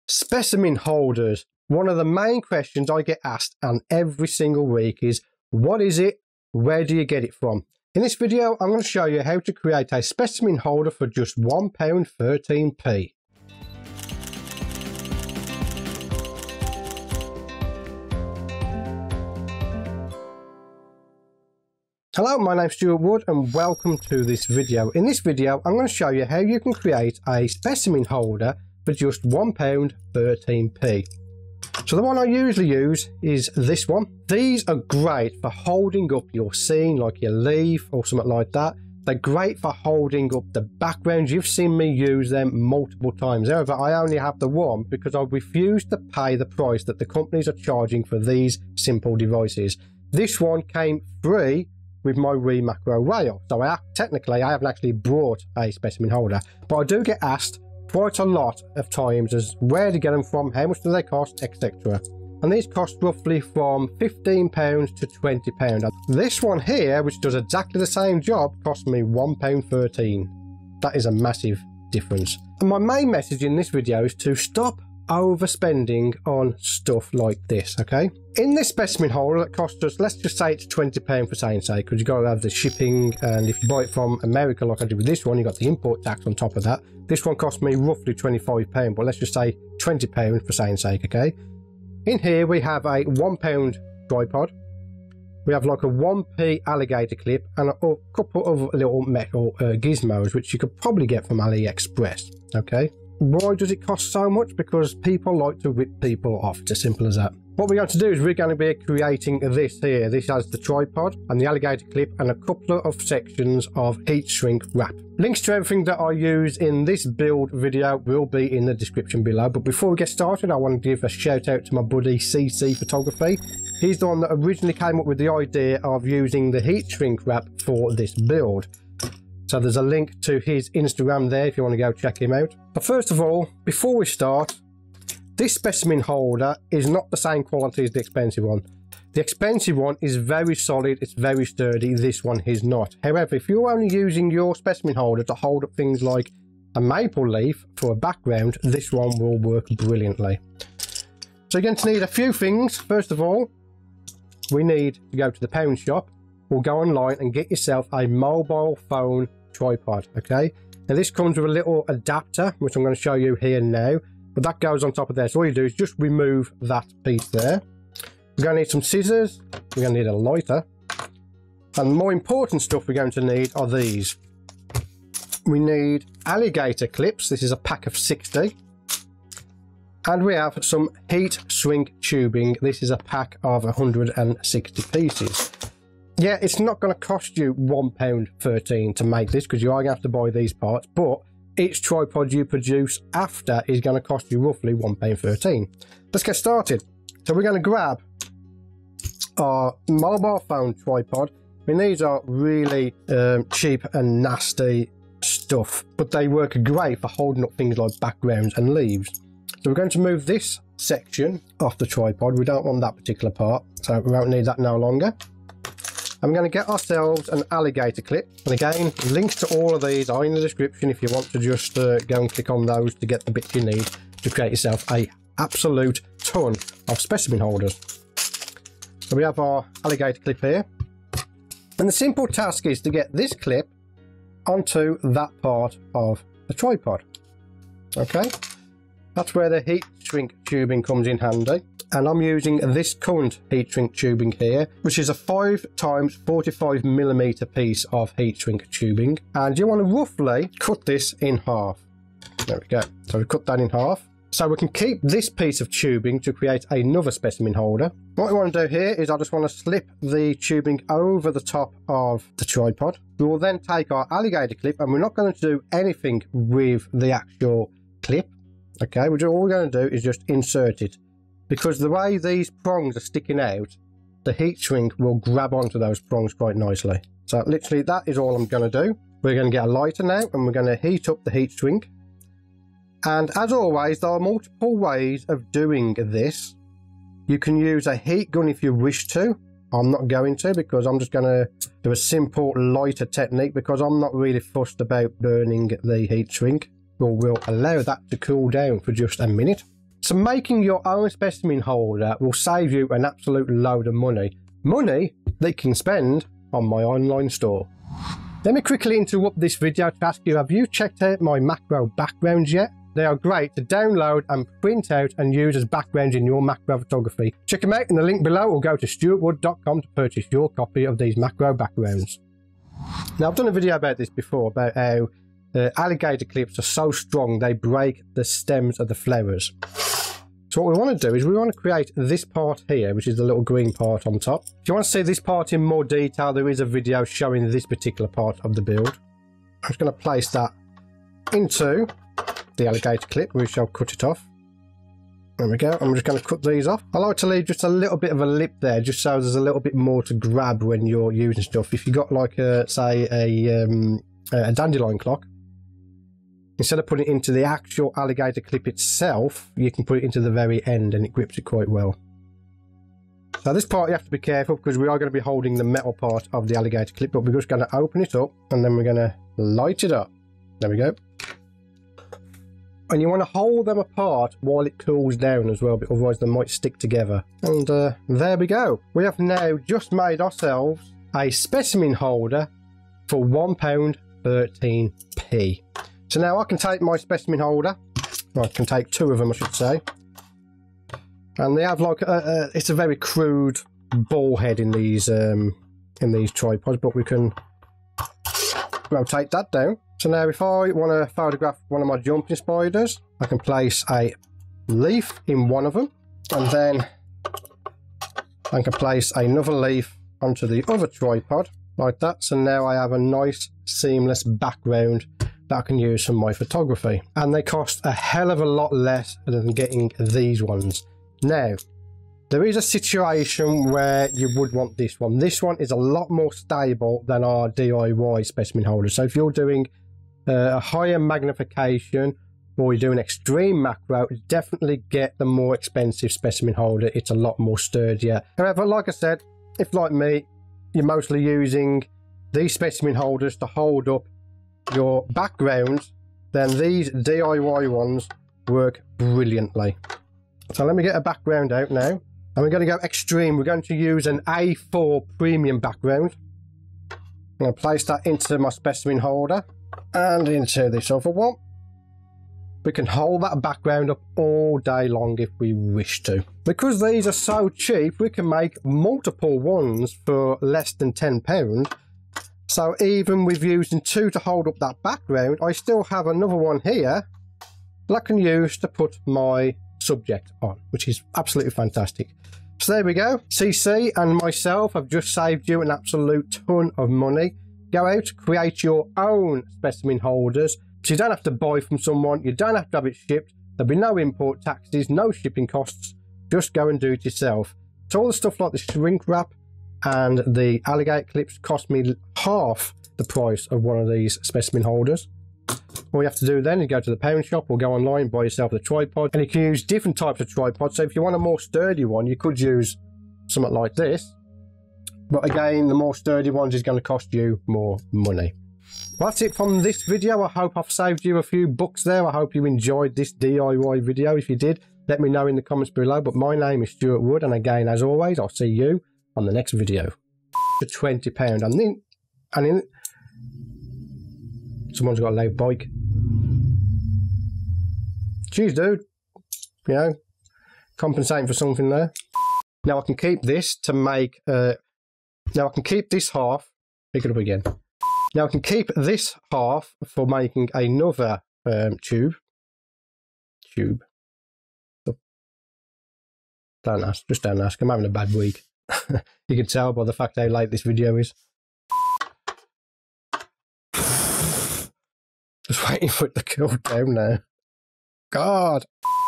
Specimen holders. One of the main questions I get asked and every single week is, what is it? Where do you get it from? In this video, I'm going to show you how to create a specimen holder for just £1.13p. Hello, my name's Stewart Wood and welcome to this video. In this video, I'm going to show you how you can create a specimen holder for just £1.13p. So the one I usually use is this one. These are great for holding up your scene, like your leaf or something like that. They're great for holding up the backgrounds. You've seen me use them multiple times. However, I only have the one because I refuse to pay the price that the companies are charging for these simple devices. This one came free with my Macro rail. So technically I haven't actually brought a specimen holder, but I do get asked quite a lot of times as where to get them from, how much do they cost, etc. And these cost roughly from £15 to £20. This one here, which does exactly the same job, cost me £1.13. That is a massive difference. And my main message in this video is to stop overspending on stuff like this, okay? In this specimen holder that cost us, let's just say it's £20 for saying sake, because you got to have the shipping, and if you buy it from America like I did with this one, you got the import tax on top of that. This one cost me roughly £25, but let's just say £20 for saying sake, okay? In here we have a £1 tripod, we have like a 1p alligator clip and a couple of little metal gizmos which you could probably get from AliExpress, okay? Why does it cost so much? Because people like to rip people off. It's as simple as that. What we're going to do is we're going to be creating this here. This has the tripod and the alligator clip and a couple of sections of heat shrink wrap. Links to everything that I use in this build video will be in the description below. But before we get started, I want to give a shout out to my buddy CC Photography. He's the one that originally came up with the idea of using the heat shrink wrap for this build. So there's a link to his Instagram there if you want to go check him out. But first of all, before we start, this specimen holder is not the same quality as the expensive one. The expensive one is very solid, it's very sturdy. This one is not. However, if you're only using your specimen holder to hold up things like a maple leaf for a background, this one will work brilliantly. So you're going to need a few things. First of all, we need to go to the pound shop or go online and get yourself a mobile phone tripod, okay? Now this comes with a little adapter, which I'm going to show you here now, but that goes on top of there. So all you do is just remove that piece there. We're going to need some scissors, we're going to need a lighter, and the more important stuff we're going to need are these. We need alligator clips. This is a pack of 60. And we have some heat shrink tubing. This is a pack of 160 pieces. Yeah, it's not going to cost you £1.13 to make this because you are going to have to buy these parts, but each tripod you produce after is going to cost you roughly £1.13. Let's get started. So we're going to grab our mobile phone tripod. I mean, these are really cheap and nasty stuff, but they work great for holding up things like backgrounds and leaves. So we're going to move this section off the tripod. We don't want that particular part, so we won't need that no longer. I'm going to get ourselves an alligator clip, and again, links to all of these are in the description if you want to just go and click on those to get the bits you need to create yourself a absolute ton of specimen holders. So we have our alligator clip here, and the simple task is to get this clip onto that part of the tripod. Okay, that's where the heat shrink tubing comes in handy. And I'm using this current heat shrink tubing here, which is a 5x45mm piece of heat shrink tubing. And you want to roughly cut this in half. There we go. So we cut that in half. So we can keep this piece of tubing to create another specimen holder. What we want to do here is I just want to slip the tubing over the top of the tripod. We will then take our alligator clip, and we're not going to do anything with the actual clip. Okay, all we're going to do is just insert it. Because the way these prongs are sticking out, the heat shrink will grab onto those prongs quite nicely. So literally that is all I'm going to do. We're going to get a lighter now and we're going to heat up the heat shrink. And as always, there are multiple ways of doing this. You can use a heat gun if you wish to. I'm not going to, because I'm just going to do a simple lighter technique because I'm not really fussed about burning the heat shrink. We'll allow that to cool down for just a minute. So making your own specimen holder will save you an absolute load of money. Money that you can spend on my online store. Let me quickly interrupt this video to ask you, have you checked out my macro backgrounds yet? They are great to download and print out and use as backgrounds in your macro photography. Check them out in the link below or go to stewartwood.com to purchase your copy of these macro backgrounds. Now, I've done a video about this before, about how alligator clips are so strong they break the stems of the flowers. So what we want to do is we want to create this part here, which is the little green part on top. If you want to see this part in more detail, there is a video showing this particular part of the build. I'm just going to place that into the alligator clip. We shall cut it off. There we go. I'm just going to cut these off. I like to leave just a little bit of a lip there, just so there's a little bit more to grab when you're using stuff. If you've got like say a dandelion clock, instead of putting it into the actual alligator clip itself, you can put it into the very end and it grips it quite well. So this part you have to be careful because we are going to be holding the metal part of the alligator clip, but we're just going to open it up and then we're going to light it up. There we go. And you want to hold them apart while it cools down as well, but otherwise they might stick together. And there we go. We have now just made ourselves a specimen holder for £1.13p. So now I can take my specimen holder. I can take two of them, I should say. And they have like it's a very crude ball head in these tripods, but we can rotate that down. So now if I want to photograph one of my jumping spiders, I can place a leaf in one of them, and then I can place another leaf onto the other tripod like that. So now I have a nice seamless background that I can use for my photography, and they cost a hell of a lot less than getting these ones. Now there is a situation where you would want this one. This one is a lot more stable than our DIY specimen holder. So if you're doing a higher magnification or you're doing extreme macro, definitely get the more expensive specimen holder. It's a lot more sturdier. However, like I said, if like me you're mostly using these specimen holders to hold up your backgrounds, then these DIY ones work brilliantly. So let me get a background out now, and we're going to go extreme. We're going to use an A4 premium background. I'm going to place that into my specimen holder and into this other one. We can hold that background up all day long if we wish to. Because these are so cheap, we can make multiple ones for less than £10. So even with using two to hold up that background, I still have another one here that I can use to put my subject on, which is absolutely fantastic. So there we go. CC and myself have just saved you an absolute ton of money. Go out, create your own specimen holders. So you don't have to buy from someone, you don't have to have it shipped, there'll be no import taxes, no shipping costs, just go and do it yourself. So all the stuff like the shrink wrap and the alligator clips cost me half the price of one of these specimen holders. All you have to do then is go to the pound shop or go online, buy yourself the tripod, and you can use different types of tripods. So if you want a more sturdy one, you could use something like this. But again, the more sturdy ones is going to cost you more money. Well, that's it from this video. I hope I've saved you a few bucks there. I hope you enjoyed this DIY video. If you did, let me know in the comments below. But my name is Stewart Wood, and again, as always, I'll see you on the next video. For £20. And in someone's got a loud bike. Jeez, dude. You know, compensating for something there. Now I can keep this to make... now I can keep this half. Pick it up again. Now I can keep this half for making another tube. Oh. Don't ask. Just don't ask. I'm having a bad week. You can tell by the fact how late this video is. Just waiting for it to cool down now. God.